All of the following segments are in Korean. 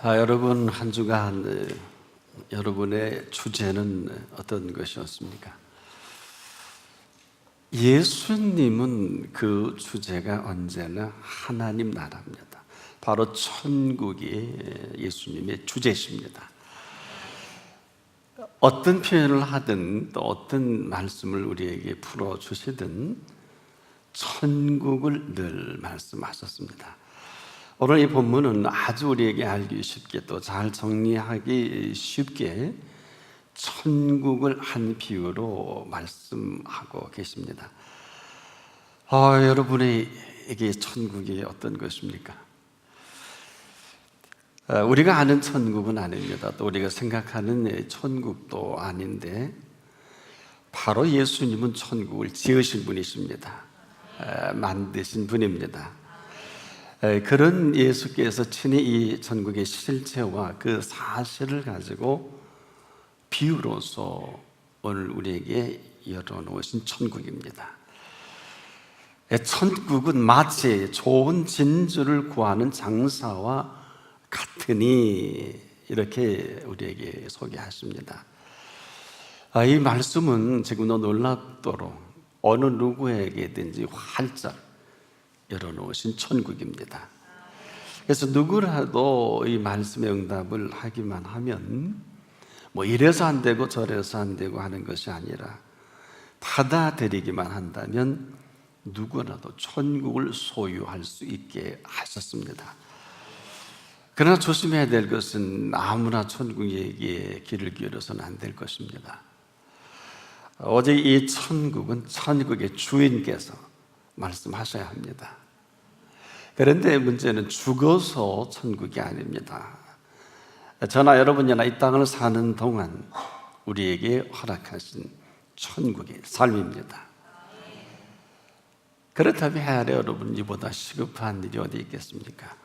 여러분 한 주간 여러분의 주제는 어떤 것이었습니까? 예수님은 그 주제가 언제나 하나님 나라입니다. 바로 천국이 예수님의 주제십니다. 어떤 표현을 하든 또 어떤 말씀을 우리에게 풀어주시든 천국을 늘 말씀하셨습니다. 오늘 이 본문은 아주 우리에게 알기 쉽게 또 잘 정리하기 쉽게 천국을 한 비유로 말씀하고 계십니다. 여러분에게 천국이 어떤 것입니까? 우리가 아는 천국은 아닙니다. 또 우리가 생각하는 천국도 아닌데 바로 예수님은 천국을 지으신 분이십니다. 만드신 분입니다. 그런 예수께서 친히 이 천국의 실체와 그 사실을 가지고 비유로서 오늘 우리에게 열어놓으신 천국입니다. 천국은 마치 좋은 진주를 구하는 장사와 같으니 이렇게 우리에게 소개하십니다. 이 말씀은 지금도 놀랍도록 어느 누구에게든지 활짝 열어놓으신 천국입니다. 그래서 누구라도 이 말씀의 응답을 하기만 하면 이래서 안 되고 저래서 안 되고 하는 것이 아니라 받아들이기만 한다면 누구라도 천국을 소유할 수 있게 하셨습니다. 그러나 조심해야 될 것은 아무나 천국에게 길을 기울여서는 안 될 것입니다. 오직 이 천국은 천국의 주인께서 말씀하셔야 합니다. 그런데 문제는 죽어서 천국이 아닙니다. 저나 여러분이나 이 땅을 사는 동안 우리에게 허락하신 천국의 삶입니다. 그렇다면 해야 할 여러분, 이보다 시급한 일이 어디 있겠습니까?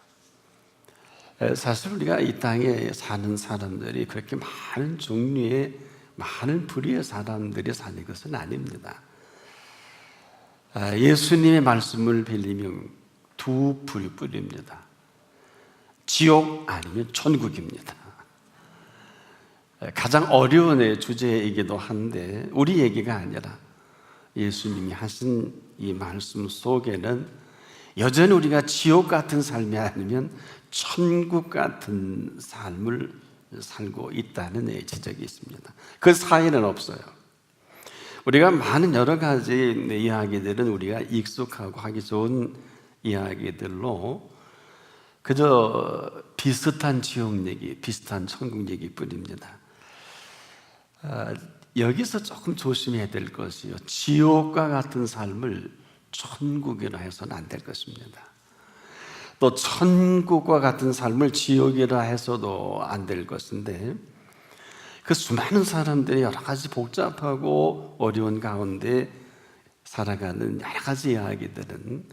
사실 우리가 이 땅에 사는 사람들이 그렇게 많은 종류의 많은 부류의 사람들이 사는 것은 아닙니다. 예수님의 말씀을 빌리면 두 부류입니다. 지옥 아니면 천국입니다. 가장 어려운 주제이기도 한데 우리 얘기가 아니라 예수님이 하신 이 말씀 속에는 여전히 우리가 지옥 같은 삶이 아니면 천국 같은 삶을 살고 있다는 지적이 있습니다. 그 사이는 없어요. 우리가 많은 여러 가지 이야기들은 우리가 익숙하고 하기 좋은 이야기들로 그저 비슷한 지옥 얘기, 비슷한 천국 얘기 뿐입니다. 여기서 조금 조심해야 될 것이요, 지옥과 같은 삶을 천국이라 해서는 안 될 것입니다. 또 천국과 같은 삶을 지옥이라 해서도 안 될 것인데, 그 수많은 사람들이 여러 가지 복잡하고 어려운 가운데 살아가는 여러 가지 이야기들은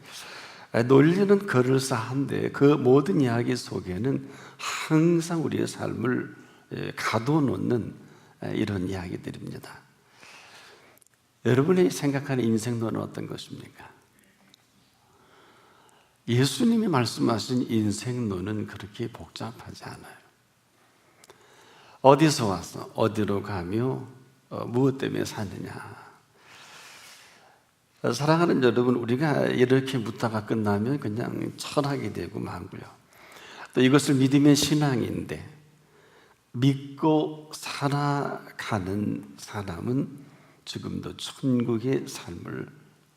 논리는 그럴싸한데 그 모든 이야기 속에는 항상 우리의 삶을 가둬놓는 이런 이야기들입니다. 여러분이 생각하는 인생론은 어떤 것입니까? 예수님이 말씀하신 인생론은 그렇게 복잡하지 않아요. 어디서 와서 어디로 가며 무엇 때문에 사느냐. 사랑하는 여러분, 우리가 이렇게 묻다가 끝나면 그냥 철학이 되고 말고요. 또 이것을 믿음의 신앙인데 믿고 살아가는 사람은 지금도 천국의 삶을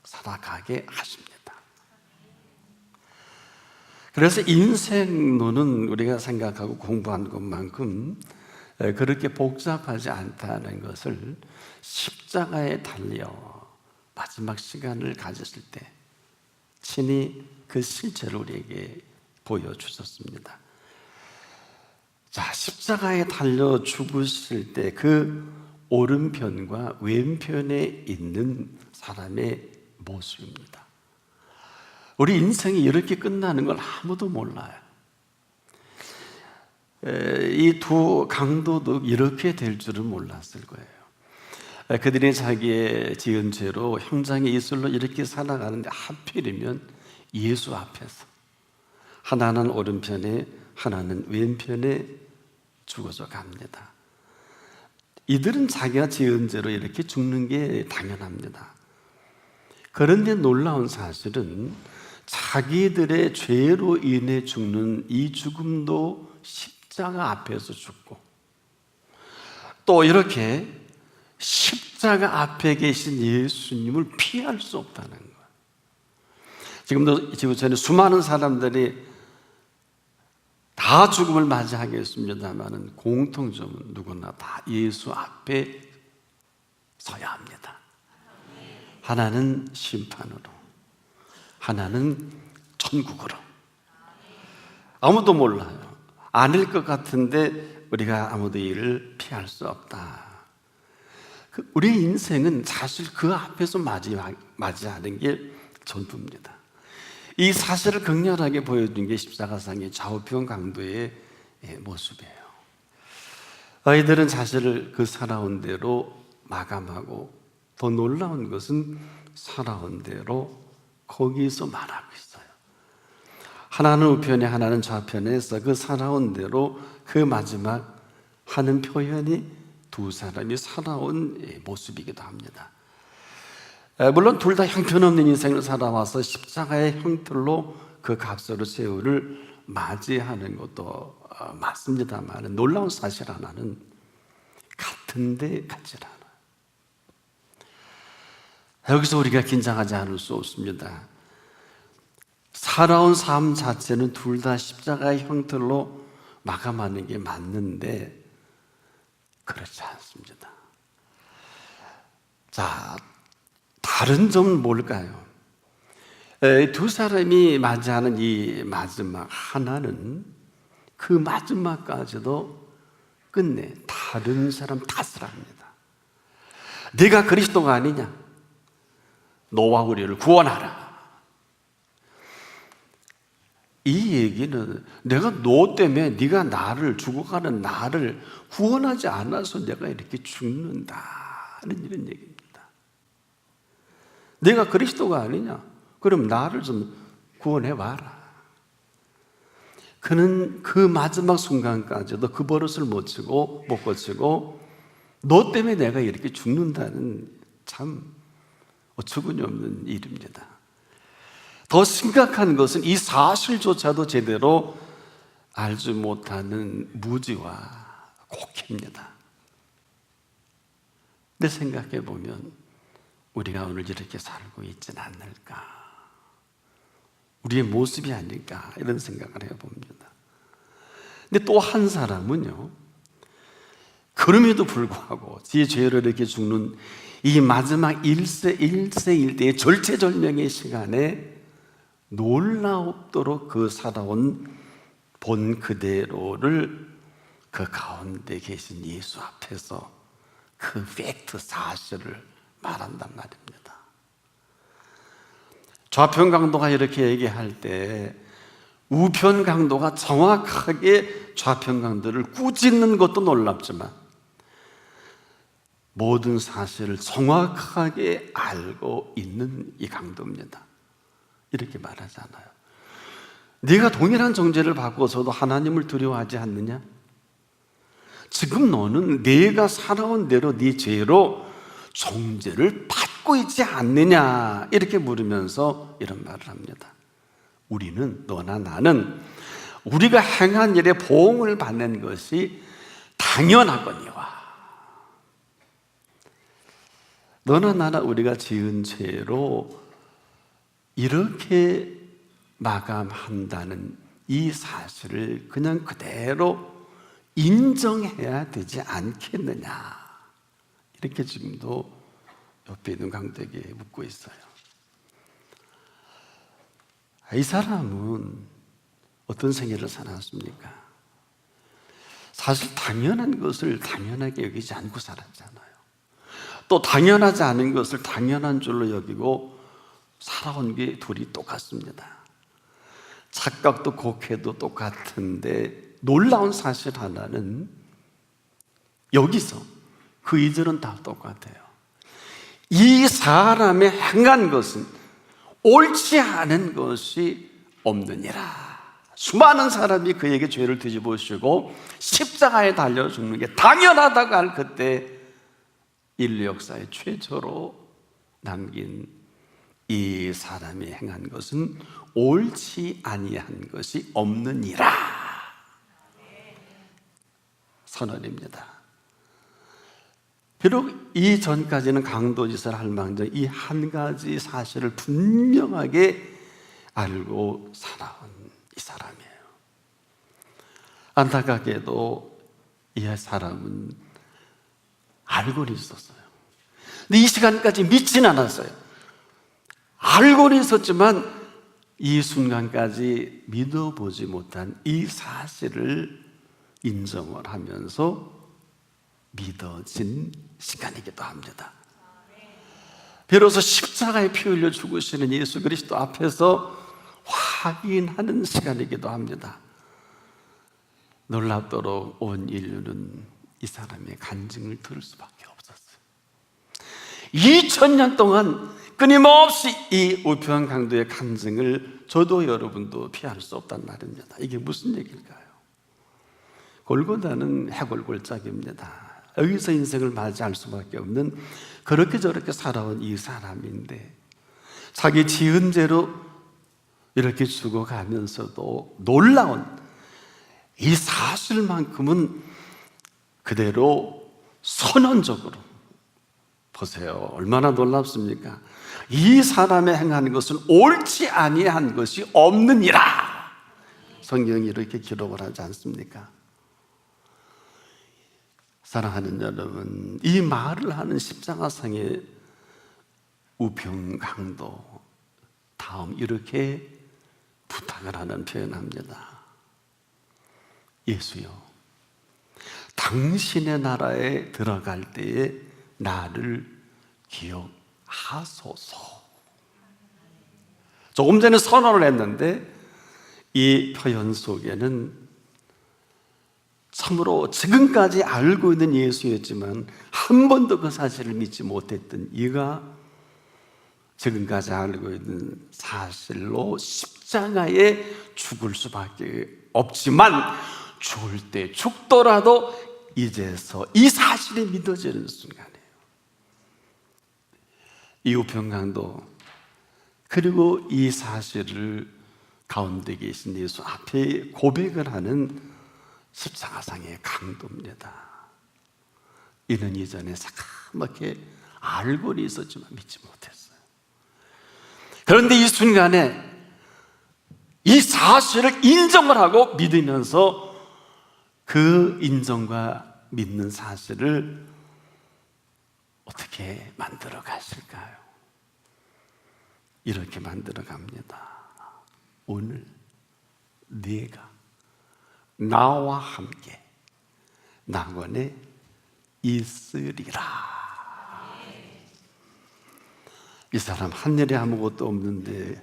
살아가게 하십니다. 그래서 인생론은 우리가 생각하고 공부한 것만큼 그렇게 복잡하지 않다는 것을 십자가에 달려 마지막 시간을 가졌을 때 친히 그 실체를 우리에게 보여주셨습니다. 자, 십자가에 달려 죽으실 때 그 오른편과 왼편에 있는 사람의 모습입니다. 우리 인생이 이렇게 끝나는 걸 아무도 몰라요. 이 두 강도도 이렇게 될 줄은 몰랐을 거예요. 그들이 자기의 지은 죄로 형장의 이슬로 이렇게 살아가는데 하필이면 예수 앞에서 하나는 오른편에 하나는 왼편에 죽어서 갑니다. 이들은 자기가 지은 죄로 이렇게 죽는 게 당연합니다. 그런데 놀라운 사실은 자기들의 죄로 인해 죽는 이 죽음도 십자가 앞에서 죽고, 또 이렇게 십자가 앞에 계신 예수님을 피할 수 없다는 거예요. 지금도 지구촌에 수많은 사람들이 다 죽음을 맞이하겠습니다만 공통점은 누구나 다 예수 앞에 서야 합니다. 하나는 심판으로, 하나는 천국으로. 아무도 몰라요. 아닐 것 같은데 우리가 아무도 이를 피할 수 없다. 우리의 인생은 사실 그 앞에서 맞이하는 게 전부입니다. 이 사실을 극렬하게 보여준 게 십자가상의 좌우편 강도의 모습이에요. 아이들은 사실을 그 살아온 대로 마감하고, 더 놀라운 것은 살아온 대로 거기서 말하고 있어요. 하나는 우편에 하나는 좌편에서 그 살아온 대로 그 마지막 하는 표현이 두 사람이 살아온 모습이기도 합니다. 물론 둘 다 형편없는 인생을 살아와서 십자가의 형틀로 그 값으로 세월을 맞이하는 것도 맞습니다만, 놀라운 사실 하나는 같은데 같지 않아요. 여기서 우리가 긴장하지 않을 수 없습니다. 살아온 삶 자체는 둘 다 십자가의 형틀로 마감하는 게 맞는데 그렇지 않습니다. 자, 다른 점은 뭘까요? 두 사람이 맞이하는 이 마지막 하나는 그 마지막까지도 끝내 다른 사람 탓을 합니다. 네가 그리스도가 아니냐? 너와 우리를 구원하라. 이 얘기는 내가 너 때문에 네가 나를, 죽어가는 나를 구원하지 않아서 내가 이렇게 죽는다는 이런 얘기입니다. 내가 그리스도가 아니냐? 그럼 나를 좀 구원해봐라. 그는 그 마지막 순간까지도 그 버릇을 못 고치고 너 때문에 내가 이렇게 죽는다는 참 어처구니 없는 일입니다. 더 심각한 것은 이 사실조차도 제대로 알지 못하는 무지와 곡해입니다. 근데 생각해 보면 우리가 오늘 이렇게 살고 있지는 않을까, 우리의 모습이 아닐까, 이런 생각을 해봅니다. 근데 또 한 사람은요, 그럼에도 불구하고 지 죄로 이렇게 죽는 이 마지막 일세일대의 절체절명의 시간에 놀라웠도록 그 살아온 본 그대로를 그 가운데 계신 예수 앞에서 그 팩트, 사실을 말한단 말입니다. 좌편 강도가 이렇게 얘기할 때 우편 강도가 정확하게 좌편 강도를 꾸짖는 것도 놀랍지만 모든 사실을 정확하게 알고 있는 이 강도입니다. 이렇게 말하잖아요. 네가 동일한 정죄를 받고서도 하나님을 두려워하지 않느냐? 지금 너는 네가 살아온 대로 네 죄로 정죄를 받고 있지 않느냐? 이렇게 물으면서 이런 말을 합니다. 우리는, 너나 나는 우리가 행한 일에 보응을 받는 것이 당연하거니와, 너나 나나 우리가 지은 죄로 이렇게 마감한다는 이 사실을 그냥 그대로 인정해야 되지 않겠느냐, 이렇게 지금도 옆에 있는 강도에게 묻고 있어요. 이 사람은 어떤 생애를 살았습니까? 사실 당연한 것을 당연하게 여기지 않고 살았잖아요. 또 당연하지 않은 것을 당연한 줄로 여기고 살아온 게 둘이 똑같습니다. 착각도 곡해도 똑같은데 놀라운 사실 하나는 여기서 그 이절은 다 똑같아요. 이 사람의 행한 것은 옳지 않은 것이 없느니라. 수많은 사람이 그에게 죄를 뒤집어쓰고 십자가에 달려 죽는 게 당연하다고 할 그때 인류 역사의 최초로 남긴 이 사람이 행한 것은 옳지 아니한 것이 없느니라 선언입니다. 비록 이전까지는 강도짓을 할 망정 이 한 가지 사실을 분명하게 알고 살아온 이 사람이에요. 안타깝게도 이 사람은 알고는 있었어요. 근데 이 시간까지 믿진 않았어요. 알고는 있었지만 이 순간까지 믿어보지 못한 이 사실을 인정을 하면서 믿어진 시간이기도 합니다. 비로소 십자가에 피 흘려 죽으시는 예수 그리스도 앞에서 확인하는 시간이기도 합니다. 놀랍도록 온 인류는 이 사람의 간증을 들을 수밖에 없었어요. 2000년 동안 끊임없이 이 우편 강도의 간증을 저도 여러분도 피할 수 없단 말입니다. 이게 무슨 얘기일까요? 골고다는 해골골짜기입니다. 여기서 인생을 맞이할 수밖에 없는 그렇게 저렇게 살아온 이 사람인데 자기 지은 죄로 이렇게 죽어가면서도 놀라운 이 사실만큼은 그대로 선언적으로 보세요. 얼마나 놀랍습니까? 이 사람의 행하는 것은 옳지 아니한 것이 없느니라. 성경이 이렇게 기록을 하지 않습니까? 사랑하는 여러분, 이 말을 하는 십자가상의 우평강도 다음 이렇게 부탁을 하는 표현합니다. 예수여, 당신의 나라에 들어갈 때에 나를 기억하소서. 조금 전에 선언을 했는데 이 표현 속에는 참으로 지금까지 알고 있는 예수였지만 한 번도 그 사실을 믿지 못했던 이가 지금까지 알고 있는 사실로 십자가에 죽을 수밖에 없지만 죽을 때 죽더라도 이제서 이 사실이 믿어지는 순간이에요. 이 우평강도 그리고 이 사실을 가운데 계신 예수 앞에 고백을 하는 십자가상의 강도입니다. 이는 이전에 새까맣게 알고는 있었지만 믿지 못했어요. 그런데 이 순간에 이 사실을 인정을 하고 믿으면서 그 인정과 믿는 사실을 어떻게 만들어 가실까요? 이렇게 만들어 갑니다. 오늘 네가 나와 함께 낙원에 있으리라. 이 사람 하늘에 아무것도 없는데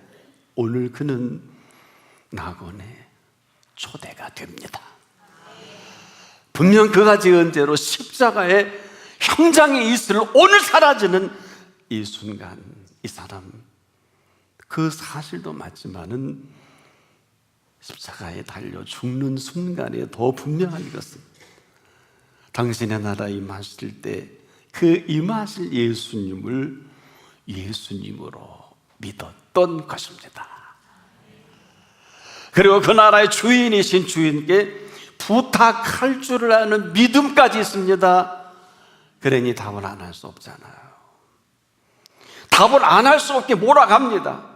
오늘 그는 낙원에 초대가 됩니다. 분명 그가 지은 죄로 십자가의 형장에 있을 오늘 사라지는 이 순간 이 사람 그 사실도 맞지만은 십자가에 달려 죽는 순간에 더 분명한 것은 당신의 나라에 임하실 때 그 임하실 예수님을 예수님으로 믿었던 것입니다. 그리고 그 나라의 주인이신 주인께 부탁할 줄 아는 믿음까지 있습니다. 그러니 답을 안 할 수 없잖아요. 답을 안 할 수 없게 몰아갑니다.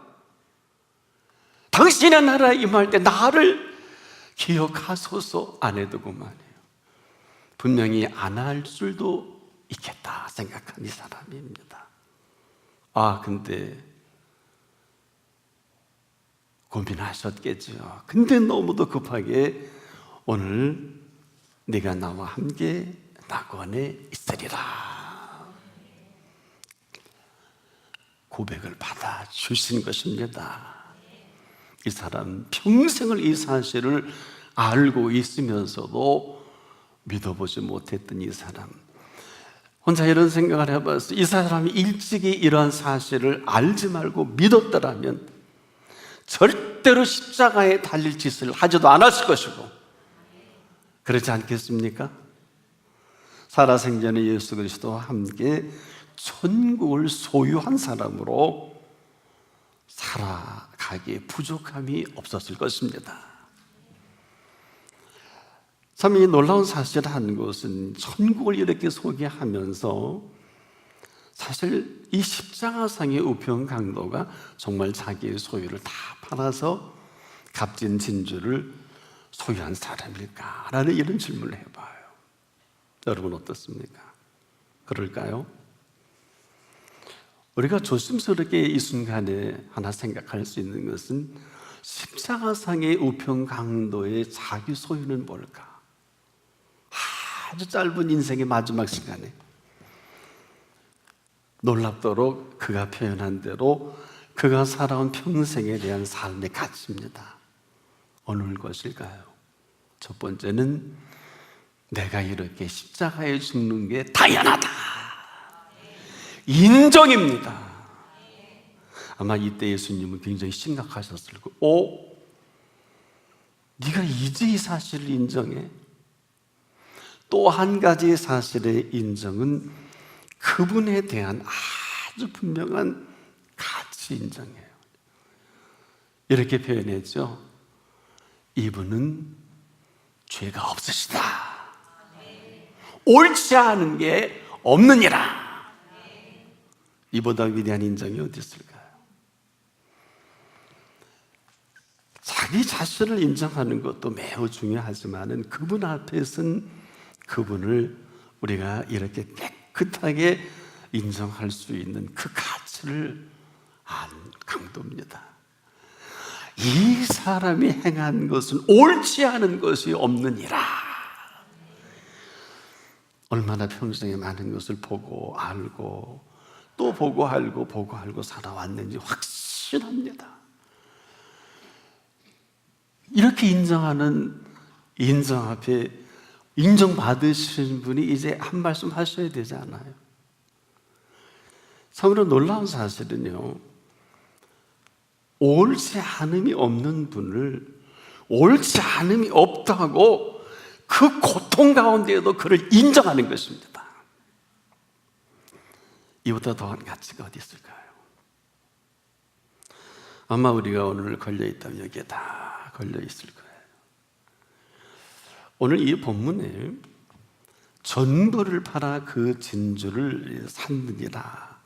당신의 나라에 임할 때 나를 기억하소서 안 해도 그만해요. 분명히 안 할 줄도 있겠다 생각한 이 사람입니다. 근데 고민하셨겠죠. 근데 너무도 급하게 오늘 네가 나와 함께 낙원에 있으리라 고백을 받아주신 것입니다. 이 사람 평생을 이 사실을 알고 있으면서도 믿어보지 못했던 이 사람, 혼자 이런 생각을 해봤어요. 이 사람이 일찍이 이러한 사실을 알지 말고 믿었더라면 절대로 십자가에 달릴 짓을 하지도 않았을 것이고, 그렇지 않겠습니까? 살아생전에 예수 그리스도와 함께 천국을 소유한 사람으로 살아가기에 부족함이 없었을 것입니다. 참 이 놀라운 사실 한 것은 천국을 이렇게 소개하면서 사실 이 십자가상의 우편 강도가 정말 자기의 소유를 다 팔아서 값진 진주를 소유한 사람일까라는 이런 질문을 해봐요. 여러분 어떻습니까? 그럴까요? 우리가 조심스럽게 이 순간에 하나 생각할 수 있는 것은 십자가상의 우편 강도의 자기 소유는 뭘까? 아주 짧은 인생의 마지막 시간에 놀랍도록 그가 표현한 대로 그가 살아온 평생에 대한 삶의 가치입니다. 어느 것일까요? 첫 번째는 내가 이렇게 십자가에 죽는 게 당연하다. 인정입니다. 아마 이때 예수님은 굉장히 심각하셨을 거고, 네가 이제 이 사실을 인정해? 또 한 가지 사실의 인정은 그분에 대한 아주 분명한 가치 인정이에요. 이렇게 표현했죠. 이분은 죄가 없으시다. 옳지 않은 게 없느니라. 이보다 위대한 인정이 어디 있을까요? 자기 자신을 인정하는 것도 매우 중요하지만 그분 앞에서는 그분을 우리가 이렇게 깨끗하게 인정할 수 있는 그 가치를 안 강도입니다. 이 사람이 행한 것은 옳지 않은 것이 없느니라. 얼마나 평생에 많은 것을 보고 알고 또 보고 알고 살아왔는지 확실합니다. 이렇게 인정하는 인정 앞에 인정받으시는 분이 이제 한 말씀 하셔야 되지 않아요? 참으로 놀라운 사실은요, 옳지 않음이 없는 분을 옳지 않음이 없다고 그 고통 가운데에도 그를 인정하는 것입니다. 이보다 더한 가치가 어디 있을까요? 아마 우리가 오늘 걸려있다면 여기에 다 걸려있을 거예요. 오늘 이 본문에 전부를 팔아 그 진주를 샀느니라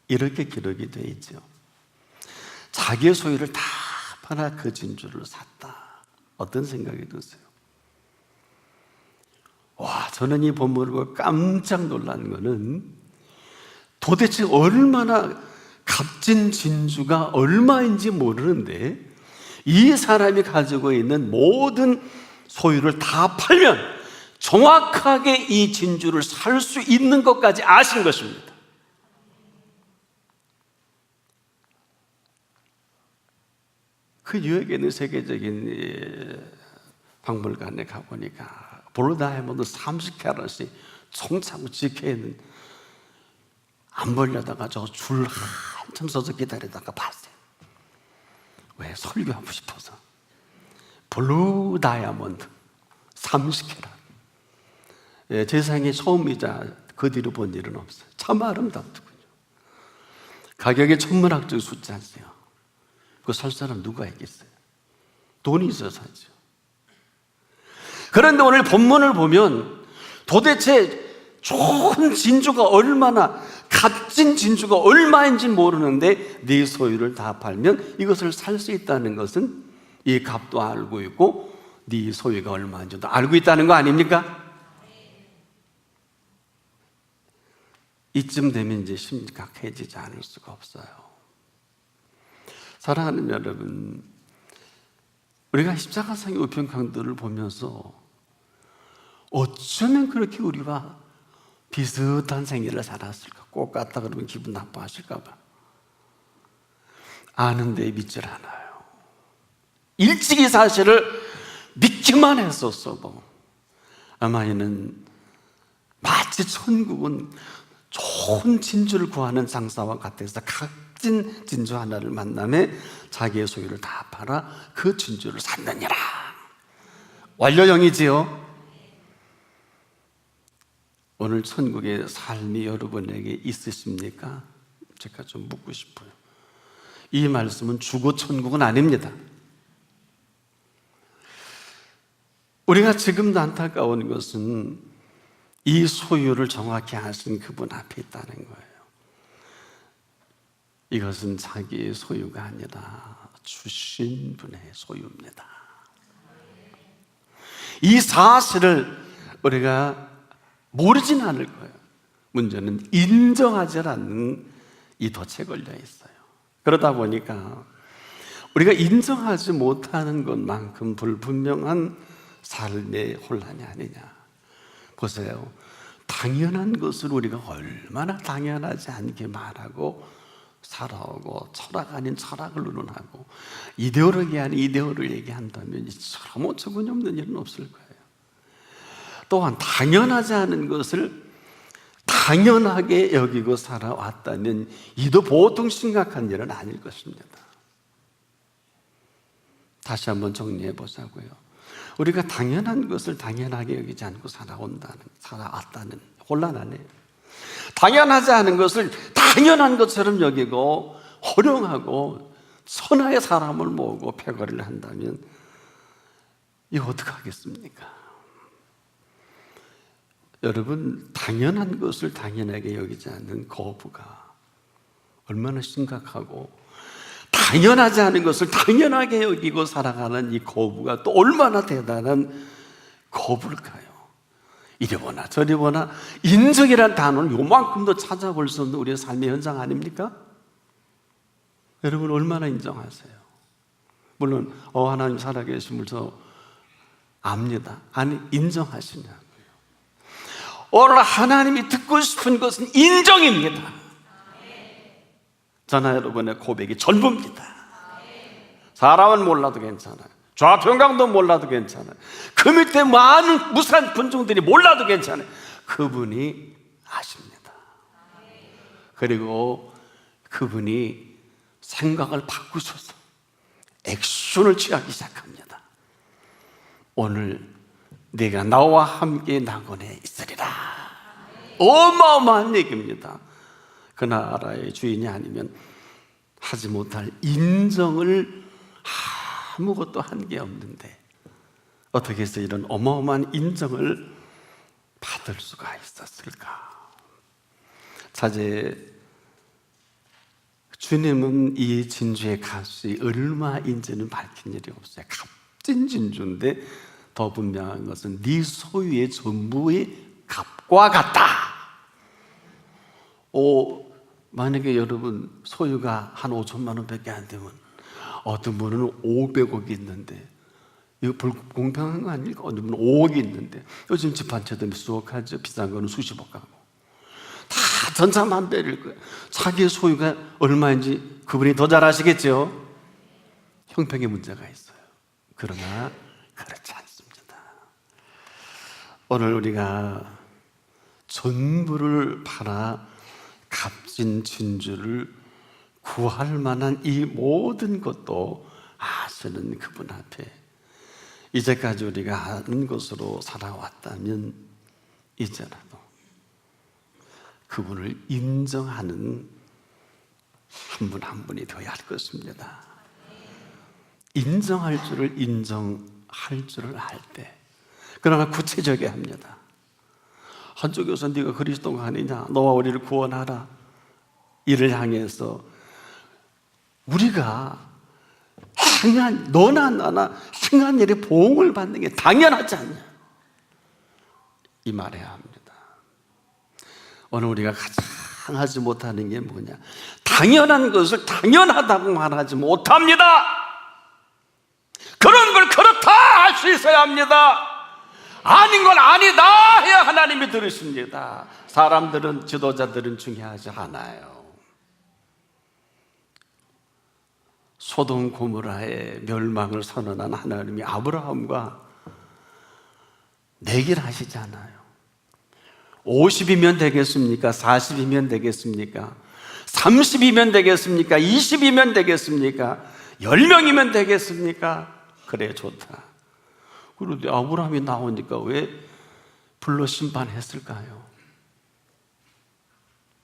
이렇게 기록이 되어 있죠. 자기의 소유를 다 팔아 그 진주를 샀다. 어떤 생각이 드세요? 와, 저는 이 본문을 보고 깜짝 놀란 거는 도대체 얼마나 값진 진주가 얼마인지 모르는데 이 사람이 가지고 있는 모든 소유를 다 팔면 정확하게 이 진주를 살 수 있는 것까지 아신 것입니다. 그 뉴욕에 있는 세계적인 박물관에 가보니까 블루 다이아몬드 30캐럿이 총차고 지켜있는, 안 보려다가 저 줄 한참 서서 기다리다가 봤어요. 왜? 설교하고 싶어서. 블루 다이아몬드 30캐럿. 예, 세상에 처음이자 그 뒤로 본 일은 없어요. 참 아름답더군요. 가격이 천문학적 숫자지요. 그거 살 사람 누가 있겠어요? 돈이 있어서 사죠. 그런데 오늘 본문을 보면 도대체 좋은 진주가 얼마나, 값진 진주가 얼마인지 모르는데 네 소유를 다 팔면 이것을 살 수 있다는 것은 이 값도 알고 있고 네 소유가 얼마인지도 알고 있다는 거 아닙니까? 이쯤 되면 이제 심각해지지 않을 수가 없어요. 사랑하는 여러분, 우리가 십자가상의 우편 강도를 보면서 어쩌면 그렇게 우리와 비슷한 생애를 살았을까? 꼭 같다 그러면 기분 나빠하실까 봐. 아는데 믿질 않아요. 일찍 이 사실을 믿기만 했었어도 아마 이는 마치 천국은 좋은 진주를 구하는 장사와 같아서 값진 진주 하나를 만남에 자기의 소유를 다 팔아 그 진주를 샀느니라. 완료형이지요. 오늘 천국의 삶이 여러분에게 있으십니까? 제가 좀 묻고 싶어요. 이 말씀은 주거 천국은 아닙니다. 우리가 지금도 안타까운 것은 이 소유를 정확히 아신 그분 앞에 있다는 거예요. 이것은 자기의 소유가 아니라 주신 분의 소유입니다. 이 사실을 우리가 모르진 않을 거예요. 문제는 인정하지 않는 이 덫에 걸려 있어요. 그러다 보니까 우리가 인정하지 못하는 것만큼 불분명한 삶의 혼란이 아니냐. 보세요. 당연한 것을 우리가 얼마나 당연하지 않게 말하고 살아오고 철학 아닌 철학을 의논하고 이데올로기 아닌 이데올로기를 얘기한다면 이처럼 어처구니 없는 일은 없을 거예요. 또한 당연하지 않은 것을 당연하게 여기고 살아왔다면 이도 보통 심각한 일은 아닐 것입니다. 다시 한번 정리해 보자고요. 우리가 당연한 것을 당연하게 여기지 않고 살아왔다는 혼란 안에 당연하지 않은 것을 당연한 것처럼 여기고 호령하고 선하의 사람을 모으고 패거리를 한다면 이거 어떡하겠습니까? 여러분, 당연한 것을 당연하게 여기지 않는 거부가 얼마나 심각하고 당연하지 않은 것을 당연하게 여기고 살아가는 이 거부가 또 얼마나 대단한 거부일까요? 이리 보나 저리 보나 인정이라는 단어는 요만큼도 찾아볼 수 없는 우리의 삶의 현장 아닙니까? 여러분 얼마나 인정하세요? 물론 하나님 살아계심을 저 압니다. 아니 인정하시냐고요. 오늘 하나님이 듣고 싶은 것은 인정입니다. 저나 여러분의 고백이 전부입니다. 사람은 몰라도 괜찮아요. 좌평강도 몰라도 괜찮아요. 그 밑에 많은 무수한 분종들이 몰라도 괜찮아요. 그분이 아십니다. 그리고 그분이 생각을 바꾸셔서 액션을 취하기 시작합니다. 오늘 내가 나와 함께 낙원에 있으리라. 어마어마한 얘기입니다. 그 나라의 주인이 아니면 하지 못할 인정을 아무것도 한 게 없는데 어떻게 해서 이런 어마어마한 인정을 받을 수가 있었을까? 자제 주님은 이 진주의 값이 얼마인지는 밝힌 일이 없어요. 값진 진주인데 더 분명한 것은 네 소유의 전부의 값과 같다. 만약에 여러분 소유가 한 5천만 원밖에 안 되면 어떤 분은 500억이 있는데 이거 불공평한 거 아닙니까? 어떤 분은 5억이 있는데 요즘 집 한 채도 수억 하죠. 비싼 거는 수십억 가고 다 전사만배일 거예요. 자기의 소유가 얼마인지 그분이 더 잘 아시겠죠? 형평의 문제가 있어요. 그러나 그렇지 않습니다. 오늘 우리가 전부를 팔아 값진 진주를 구할 만한 이 모든 것도 아시는 그분 앞에 이제까지 우리가 아는 것으로 살아왔다면 이제라도 그분을 인정하는 한 분 한 분이 되어야 할 것입니다. 인정할 줄을 인정할 줄을 알 때, 그러나 구체적이어야 합니다. 한쪽에서 네가 그리스도가 아니냐, 너와 우리를 구원하라, 이를 향해서 우리가 행한, 너나 나나 행한 일에 보응을 받는 게 당연하지 않냐, 이 말해야 합니다. 오늘 우리가 가장 하지 못하는 게 뭐냐, 당연한 것을 당연하다고 말하지 못합니다. 그런 걸 그렇다 할 수 있어야 합니다. 아닌 건 아니다 해야 하나님이 들으십니다. 사람들은, 지도자들은 중요하지 않아요. 소돔 고모라의 멸망을 선언한 하나님이 아브라함과 내기를 하시잖아요. 50이면 되겠습니까? 40이면 되겠습니까? 30이면 되겠습니까? 20이면 되겠습니까? 10명이면 되겠습니까? 그래, 좋다. 그런데 아브라함이 나오니까 왜 불러 심판했을까요?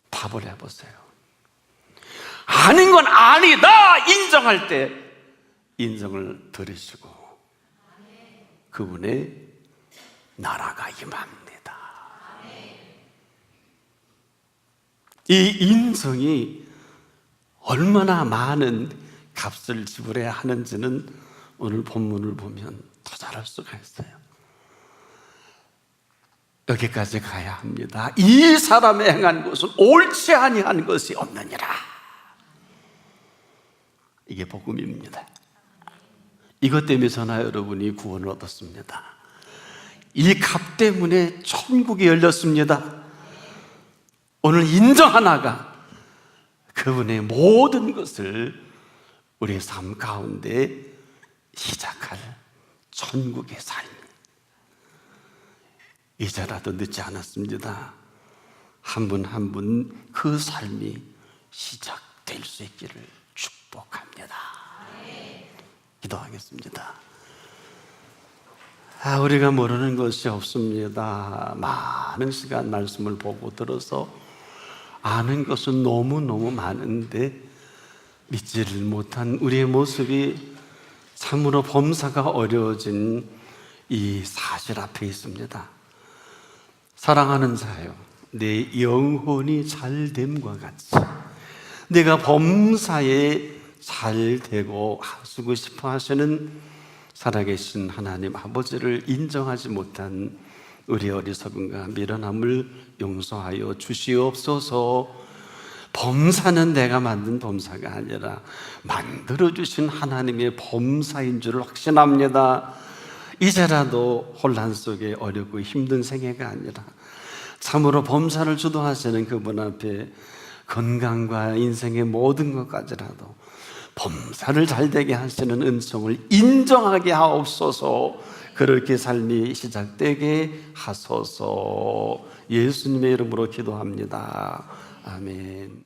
답을 해보세요. 아닌 건 아니다 인정할 때 인정을 들으시고 그분의 나라가 임합니다. 이 인정이 얼마나 많은 값을 지불해야 하는지는 오늘 본문을 보면 더 잘할 수가 있어요. 여기까지 가야 합니다. 이 사람이 행한 것은 옳지 아니한 것이 없느니라. 이게 복음입니다. 이것 때문에 저나 여러분이 구원을 얻었습니다. 이 값 때문에 천국이 열렸습니다. 오늘 인정 하나가 그분의 모든 것을 우리의 삶 가운데 시작할 천국의 삶. 이제라도 늦지 않았습니다. 한 분 한 분 그 삶이 시작될 수 있기를 축복합니다. 기도하겠습니다. 우리가 모르는 것이 없습니다. 많은 시간 말씀을 보고 들어서 아는 것은 너무너무 많은데 믿지를 못한 우리의 모습이 참으로 범사가 어려워진 이 사실 앞에 있습니다. 사랑하는 자요, 내 영혼이 잘됨과 같이 내가 범사에 잘되고 하시고 싶어 하시는 살아계신 하나님 아버지를 인정하지 못한 우리 어리석음과 미련함을 용서하여 주시옵소서. 범사는 내가 만든 범사가 아니라 만들어주신 하나님의 범사인 줄 확신합니다. 이제라도 혼란 속에 어렵고 힘든 생애가 아니라 참으로 범사를 주도하시는 그분 앞에 건강과 인생의 모든 것까지라도 범사를 잘되게 하시는 은총을 인정하게 하옵소서. 그렇게 삶이 시작되게 하소서. 예수님의 이름으로 기도합니다. 아멘.